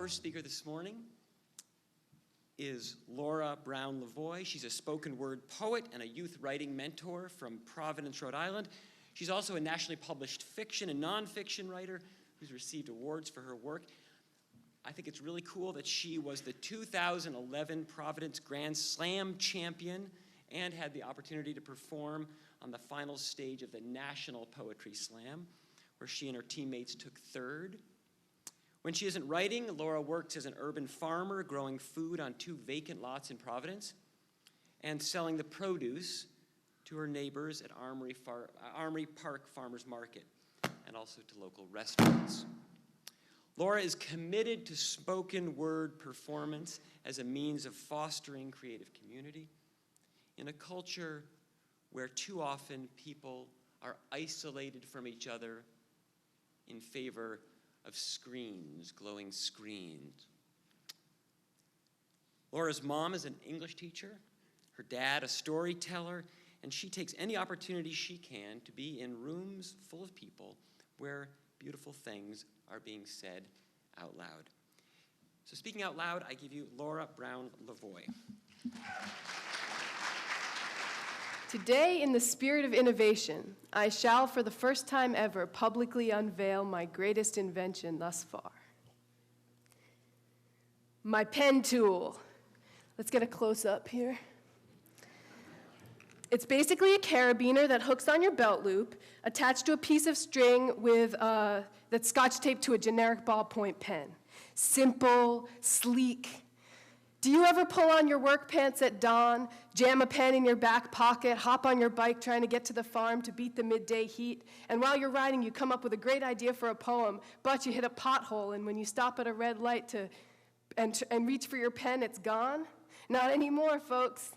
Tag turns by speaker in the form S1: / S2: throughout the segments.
S1: first speaker this morning is Laura Brown-Lavoie. She's a spoken word poet and a youth writing mentor from Providence, Rhode Island. She's also a nationally published fiction and nonfiction writer who's received awards for her work. I think it's really cool that she was the 2011 Providence Grand Slam champion and had the opportunity to perform on the final stage of the National Poetry Slam, where she and her teammates took third. When she isn't writing, Laura works as an urban farmer, growing food on 2 vacant lots in Providence and selling the produce to her neighbors at Armory Park Farmers Market and also to local restaurants. Laura is committed to spoken word performance as a means of fostering creative community in a culture where too often people are isolated from each other in favor of screens, glowing screens. Laura's mom is an English teacher, her dad a storyteller, and she takes any opportunity she can to be in rooms full of people where beautiful things are being said out loud. So speaking out loud, I give you Laura Brown-Lavoie.
S2: Today, in the spirit of innovation, I shall, for the first time ever, publicly unveil my greatest invention thus far. My pen tool. Let's get a close-up here. It's basically a carabiner that hooks on your belt loop, attached to a piece of string that's scotch taped to a generic ballpoint pen. Simple, sleek. Do you ever pull on your work pants at dawn, jam a pen in your back pocket, hop on your bike trying to get to the farm to beat the midday heat, and while you're riding you come up with a great idea for a poem, but you hit a pothole, and when you stop at a red light and reach for your pen, it's gone? Not anymore, folks.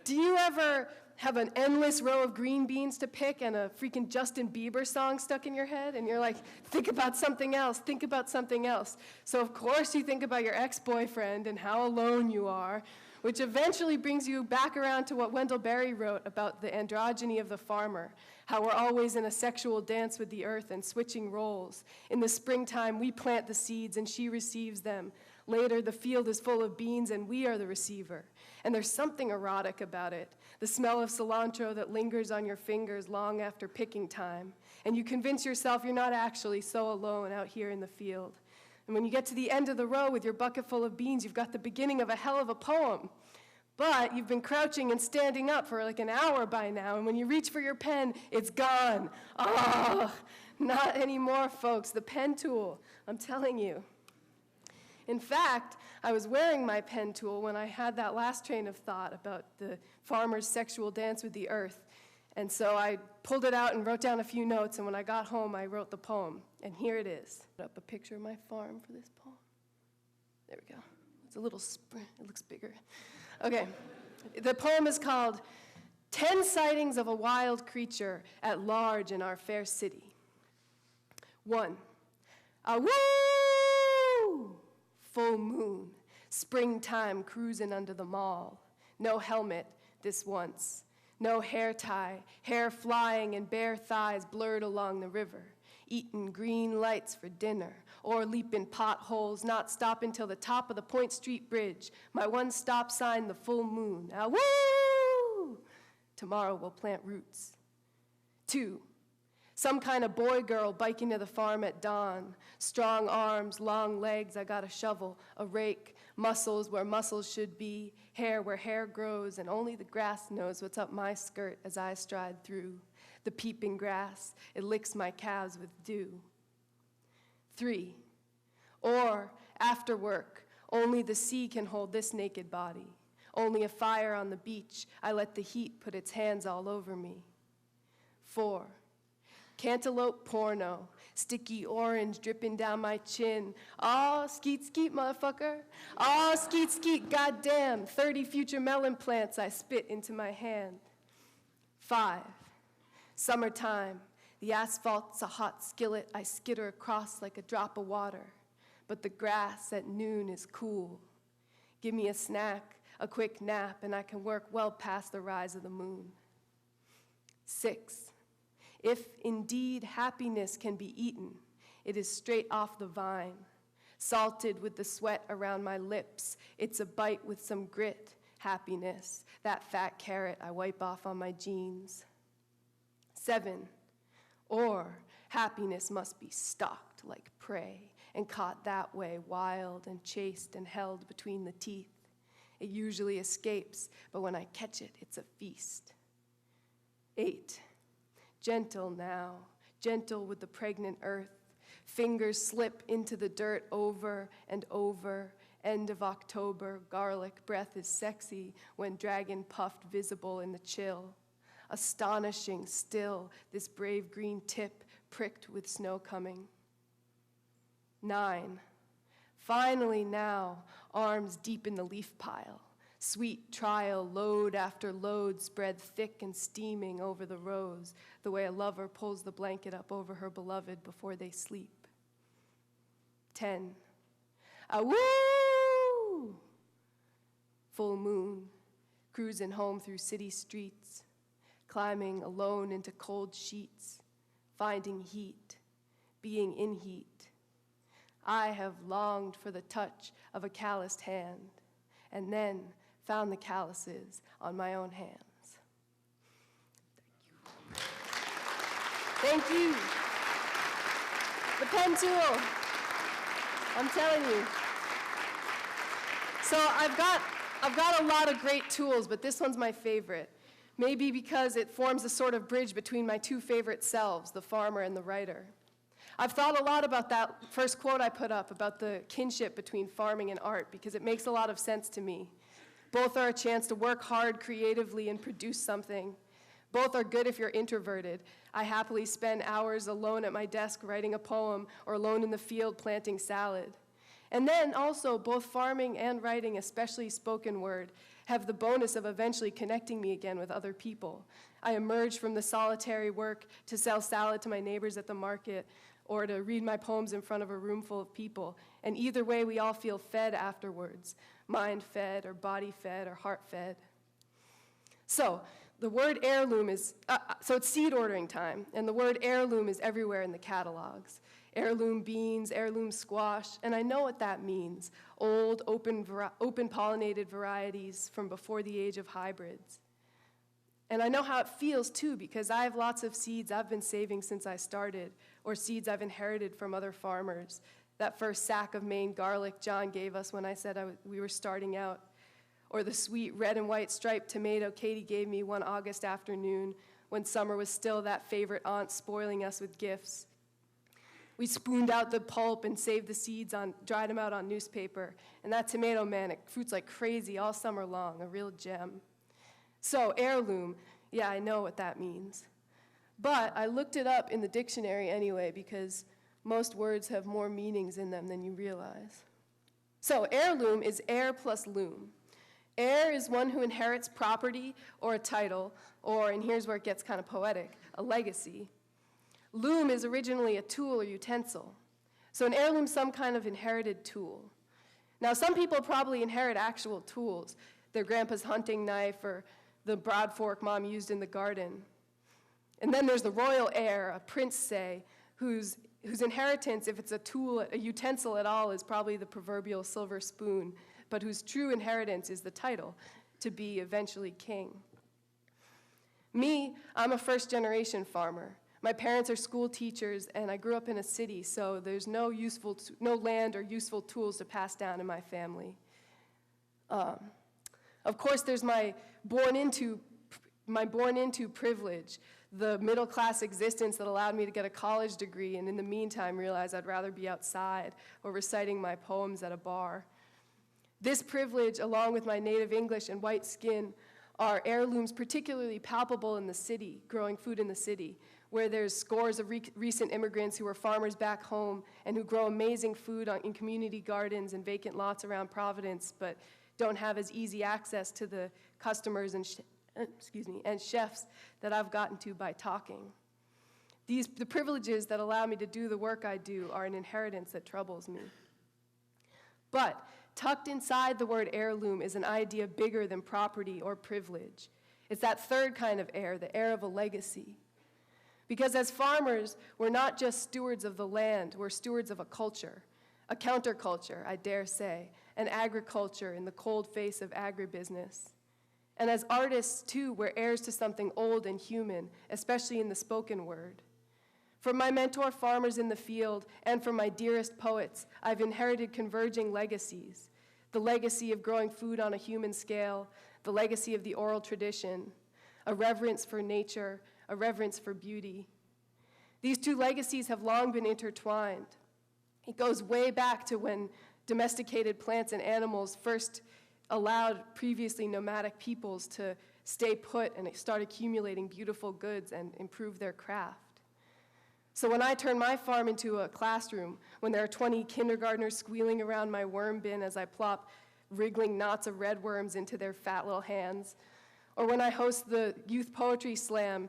S2: Do you ever have an endless row of green beans to pick and a freaking Justin Bieber song stuck in your head, and you're like, think about something else, think about something else. So of course you think about your ex-boyfriend and how alone you are, which eventually brings you back around to what Wendell Berry wrote about the androgyny of the farmer, how we're always in a sexual dance with the earth and switching roles. In the springtime, we plant the seeds and she receives them. Later, the field is full of beans and we are the receiver. And there's something erotic about it, the smell of cilantro that lingers on your fingers long after picking time. And you convince yourself you're not actually so alone out here in the field. And when you get to the end of the row with your bucket full of beans, you've got the beginning of a hell of a poem. But you've been crouching and standing up for like an hour by now, and when you reach for your pen, it's gone. Oh, not anymore, folks. The pen tool, I'm telling you. In fact, I was wearing my pen tool when I had that last train of thought about the farmer's sexual dance with the earth. And so I pulled it out and wrote down a few notes, and when I got home, I wrote the poem. And here it is. Put up a picture of my farm for this poem. There we go. It's a little sprint. It looks bigger. Okay. The poem is called 10 Sightings of a Wild Creature at Large in Our Fair City. 1. Awoo! Full moon, springtime cruising under the mall. No helmet this once. No hair tie, hair flying and bare thighs blurred along the river. Eating green lights for dinner, or leaping potholes, not stopping till the top of the Point Street Bridge. My one stop sign, the full moon. Awoo! Tomorrow we'll plant roots. 2. Some kind of boy-girl biking to the farm at dawn. Strong arms, long legs, I got a shovel, a rake, muscles where muscles should be, hair where hair grows, and only the grass knows what's up my skirt as I stride through. The peeping grass, it licks my calves with dew. 3. Or, after work, only the sea can hold this naked body. Only a fire on the beach, I let the heat put its hands all over me. 4. Cantaloupe porno, sticky orange dripping down my chin. Aw, skeet skeet, motherfucker. Aw, skeet skeet, goddamn. 30 future melon plants I spit into my hand. 5. Summertime, the asphalt's a hot skillet I skitter across like a drop of water. But the grass at noon is cool. Give me a snack, a quick nap, and I can work well past the rise of the moon. 6. If indeed happiness can be eaten, it is straight off the vine. salted with the sweat around my lips. It's a bite with some grit, happiness, that fat carrot I wipe off on my jeans. 7, or happiness must be stalked like prey and caught that way, wild and chased and held between the teeth. It usually escapes, but when I catch it, it's a feast. 8, gentle now, gentle with the pregnant earth. Fingers slip into the dirt over and over. End of October, garlic breath is sexy when dragon puffed visible in the chill. Astonishing still, this brave green tip pricked with snow coming. 9, finally now, arms deep in the leaf pile. Sweet trial, load after load, spread thick and steaming over the rows, the way a lover pulls the blanket up over her beloved before they sleep. 10, woo! Full moon, cruising home through city streets, climbing alone into cold sheets, finding heat, being in heat. I have longed for the touch of a calloused hand, and then found the calluses on my own hands. Thank you. The pen tool, I'm telling you. So I've got a lot of great tools, but this one's my favorite. Maybe because it forms a sort of bridge between my two favorite selves, the farmer and the writer. I've thought a lot about that first quote I put up about the kinship between farming and art because it makes a lot of sense to me. Both are a chance to work hard creatively and produce something. Both are good if you're introverted. I happily spend hours alone at my desk writing a poem or alone in the field planting salad. And then also both farming and writing, especially spoken word, have the bonus of eventually connecting me again with other people. I emerge from the solitary work to sell salad to my neighbors at the market or to read my poems in front of a room full of people. And either way, we all feel fed afterwards, mind fed or body fed or heart fed. So the word heirloom is, so it's seed ordering time, and the word heirloom is everywhere in the catalogs. Heirloom beans, heirloom squash, and I know what that means. Old, open-pollinated varieties from before the age of hybrids. And I know how it feels, too, because I have lots of seeds I've been saving since I started, or seeds I've inherited from other farmers. That first sack of Maine garlic John gave us when I said we were starting out, or the sweet red and white striped tomato Katie gave me one August afternoon when summer was still that favorite aunt spoiling us with gifts. We spooned out the pulp and saved the seeds, dried them out on newspaper, and that tomato, man, it fruits like crazy all summer long, a real gem. So, heirloom, yeah, I know what that means. But I looked it up in the dictionary anyway because most words have more meanings in them than you realize. So, heirloom is heir plus loom. Heir is one who inherits property or a title, or, and here's where it gets kind of poetic, a legacy. Loom is originally a tool or utensil. So an heirloom is some kind of inherited tool. Now, some people probably inherit actual tools, their grandpa's hunting knife or the broad fork mom used in the garden. And then there's the royal heir, a prince, say, whose inheritance, if it's a tool, a utensil at all, is probably the proverbial silver spoon, but whose true inheritance is the title, to be eventually king. Me, I'm a first-generation farmer. My parents are school teachers, and I grew up in a city, so there's no land or useful tools to pass down in my family. Of course, there's my born into privilege, the middle-class existence that allowed me to get a college degree, and in the meantime realized I'd rather be outside or reciting my poems at a bar. This privilege, along with my native English and white skin, are heirlooms particularly palpable in the city, growing food in the city, where there's scores of recent immigrants who are farmers back home and who grow amazing food in community gardens and vacant lots around Providence, but don't have as easy access to the customers and chefs that I've gotten to by talking. The privileges that allow me to do the work I do are an inheritance that troubles me. But tucked inside the word heirloom is an idea bigger than property or privilege. It's that third kind of heir, the heir of a legacy. Because as farmers, we're not just stewards of the land, we're stewards of a culture a counterculture, I dare say, and agriculture in the cold face of agribusiness. And as artists, too, we're heirs to something old and human, especially in the spoken word. From my mentor farmers in the field and from my dearest poets, I've inherited converging legacies. The legacy of growing food on a human scale, the legacy of the oral tradition, a reverence for nature, a reverence for beauty. These two legacies have long been intertwined. It goes way back to when domesticated plants and animals first allowed previously nomadic peoples to stay put and start accumulating beautiful goods and improve their craft. So when I turn my farm into a classroom, when there are 20 kindergartners squealing around my worm bin as I plop wriggling knots of red worms into their fat little hands, or when I host the youth poetry slam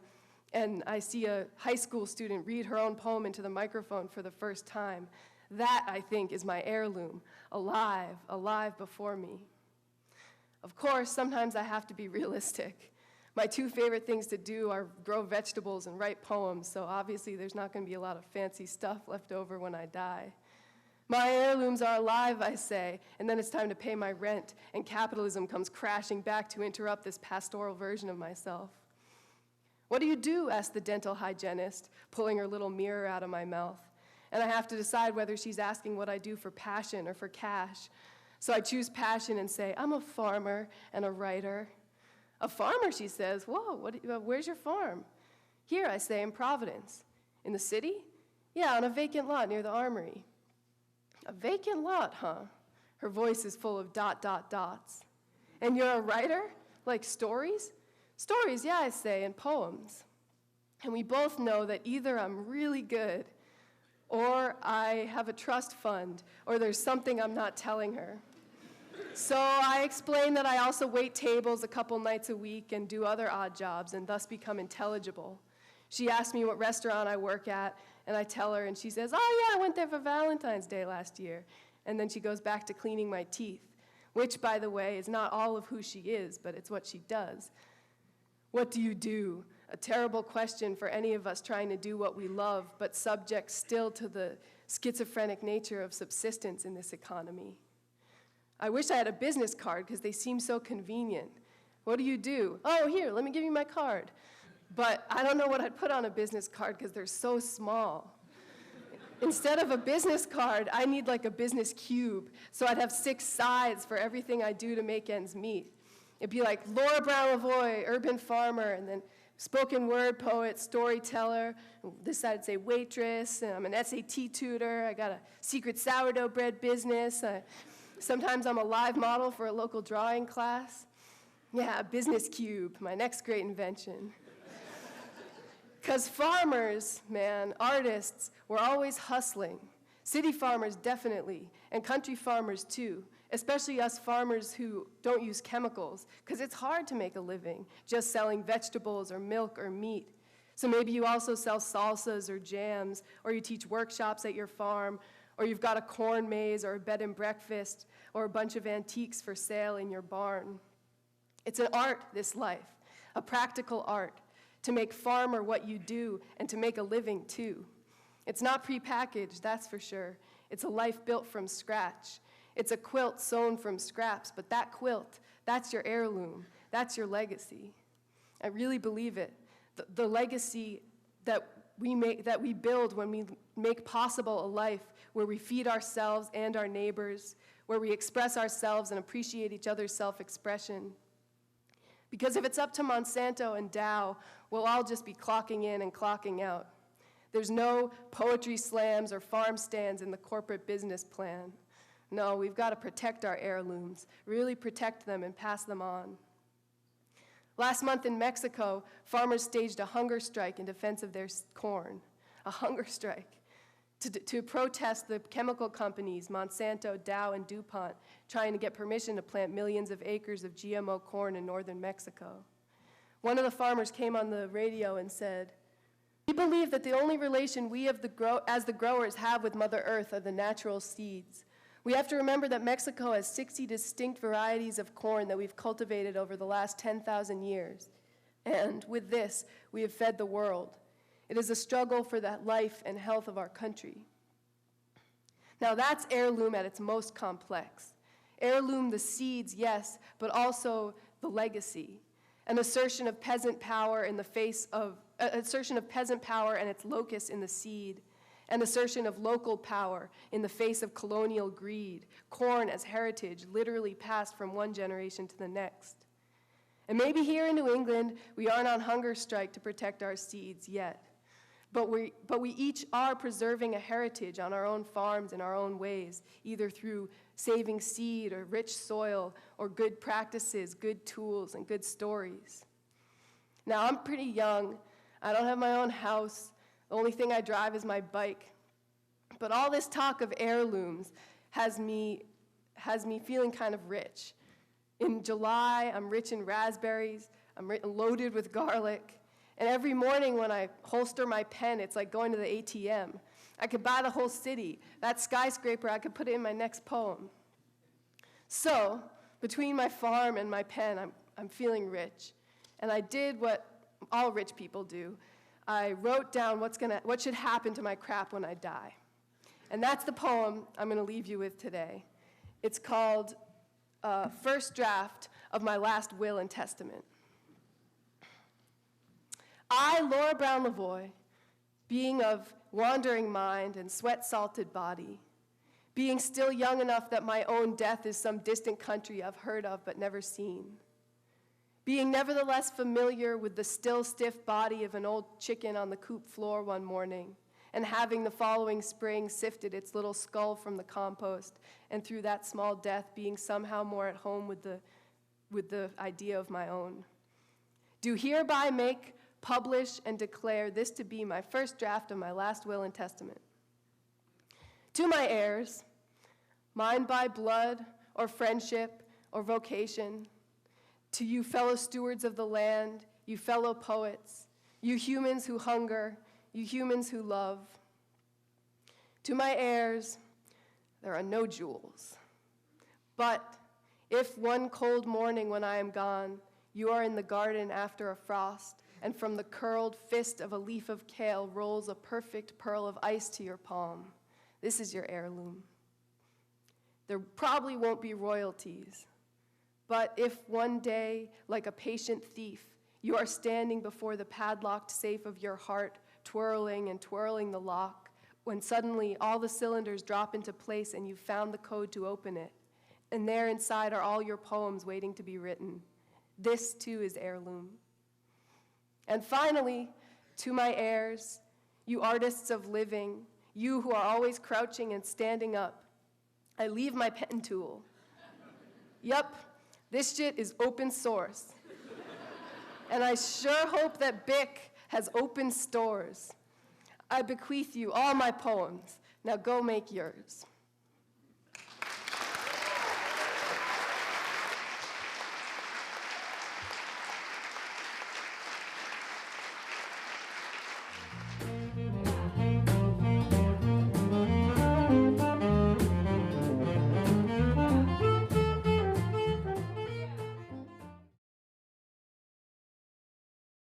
S2: and I see a high school student read her own poem into the microphone for the first time, that, I think, is my heirloom, alive, alive before me. Of course, sometimes I have to be realistic. My two favorite things to do are grow vegetables and write poems, so obviously there's not going to be a lot of fancy stuff left over when I die. My heirlooms are alive, I say, and then it's time to pay my rent, and capitalism comes crashing back to interrupt this pastoral version of myself. What do you do? Asked the dental hygienist, pulling her little mirror out of my mouth. And I have to decide whether she's asking what I do for passion or for cash. So I choose passion and say, I'm a farmer and a writer. A farmer, she says. Whoa, where's your farm? Here, I say, in Providence. In the city? Yeah, on a vacant lot near the armory. A vacant lot, huh? Her voice is full of ... dots. And you're a writer? Like stories? Stories, yeah, I say, and poems. And we both know that either I'm really good, or I have a trust fund, or there's something I'm not telling her. So I explain that I also wait tables a couple nights a week and do other odd jobs and thus become intelligible. She asks me what restaurant I work at, and I tell her, and she says, oh yeah, I went there for Valentine's Day last year. And then she goes back to cleaning my teeth, which, by the way, is not all of who she is, but it's what she does. What do you do? A terrible question for any of us trying to do what we love, but subject still to the schizophrenic nature of subsistence in this economy. I wish I had a business card because they seem so convenient. What do you do? Oh, here, let me give you my card. But I don't know what I'd put on a business card because they're so small. Instead of a business card, I need like a business cube, so I'd have 6 sides for everything I do to make ends meet. It'd be like Laura Brown-Lavoie, urban farmer, and then spoken word poet, storyteller. This side I'd say waitress, and I'm an SAT tutor. I got a secret sourdough bread business. Sometimes I'm a live model for a local drawing class. Yeah, a business cube, my next great invention. Because farmers, man, artists, we're always hustling. City farmers definitely, and country farmers too, especially us farmers who don't use chemicals, because it's hard to make a living just selling vegetables or milk or meat. So maybe you also sell salsas or jams, or you teach workshops at your farm, or you've got a corn maze or a bed and breakfast, or a bunch of antiques for sale in your barn. It's an art, this life, a practical art, to make farmer what you do and to make a living too. It's not prepackaged, that's for sure. It's a life built from scratch. It's a quilt sewn from scraps, but that quilt, that's your heirloom, that's your legacy. I really believe it. The legacy that we build when we make possible a life where we feed ourselves and our neighbors, where we express ourselves and appreciate each other's self-expression. Because if it's up to Monsanto and Dow, we'll all just be clocking in and clocking out. There's no poetry slams or farm stands in the corporate business plan. No, we've got to protect our heirlooms, really protect them and pass them on. Last month in Mexico, farmers staged a hunger strike in defense of their corn, a hunger strike, to protest the chemical companies, Monsanto, Dow, and DuPont, trying to get permission to plant millions of acres of GMO corn in northern Mexico. One of the farmers came on the radio and said, "We believe that the only relation we as the growers have with Mother Earth are the natural seeds. We have to remember that Mexico has 60 distinct varieties of corn that we've cultivated over the last 10,000 years. And with this, we have fed the world. It is a struggle for the life and health of our country." Now that's heirloom at its most complex. Heirloom, the seeds, yes, but also the legacy. An assertion of peasant power in the face of, assertion of peasant power and its locus in the seed. An assertion of local power in the face of colonial greed, corn as heritage literally passed from one generation to the next. And maybe here in New England, we aren't on hunger strike to protect our seeds yet. But we each are preserving a heritage on our own farms in our own ways, either through saving seed or rich soil or good practices, good tools, and good stories. Now, I'm pretty young. I don't have my own house. The only thing I drive is my bike. But all this talk of heirlooms has me feeling kind of rich. In July, I'm rich in raspberries. I'm loaded with garlic. And every morning when I holster my pen, it's like going to the ATM. I could buy the whole city. That skyscraper, I could put it in my next poem. So, between my farm and my pen, I'm feeling rich. And I did what all rich people do. I wrote down what should happen to my crap when I die. And that's the poem I'm going to leave you with today. It's called First Draft of My Last Will and Testament. I, Laura Brown-Lavoie, being of wandering mind and sweat-salted body, being still young enough that my own death is some distant country I've heard of but never seen, being nevertheless familiar with the still stiff body of an old chicken on the coop floor one morning, and having the following spring sifted its little skull from the compost, and through that small death being somehow more at home with the idea of my own, do hereby make, publish, and declare this to be my first draft of my last will and testament. To my heirs, mine by blood or friendship or vocation, to you fellow stewards of the land, you fellow poets, you humans who hunger, you humans who love. To my heirs, there are no jewels. But if one cold morning when I am gone, you are in the garden after a frost, and from the curled fist of a leaf of kale rolls a perfect pearl of ice to your palm, this is your heirloom. There probably won't be royalties, but if one day, like a patient thief, you are standing before the padlocked safe of your heart, twirling and twirling the lock, when suddenly all the cylinders drop into place and you've found the code to open it, and there inside are all your poems waiting to be written. This too is heirloom. And finally, to my heirs, you artists of living, you who are always crouching and standing up, I leave my pen tool. Yup, this shit is open source. And I sure hope that Bic has open stores. I bequeath you all my poems. Now go make yours.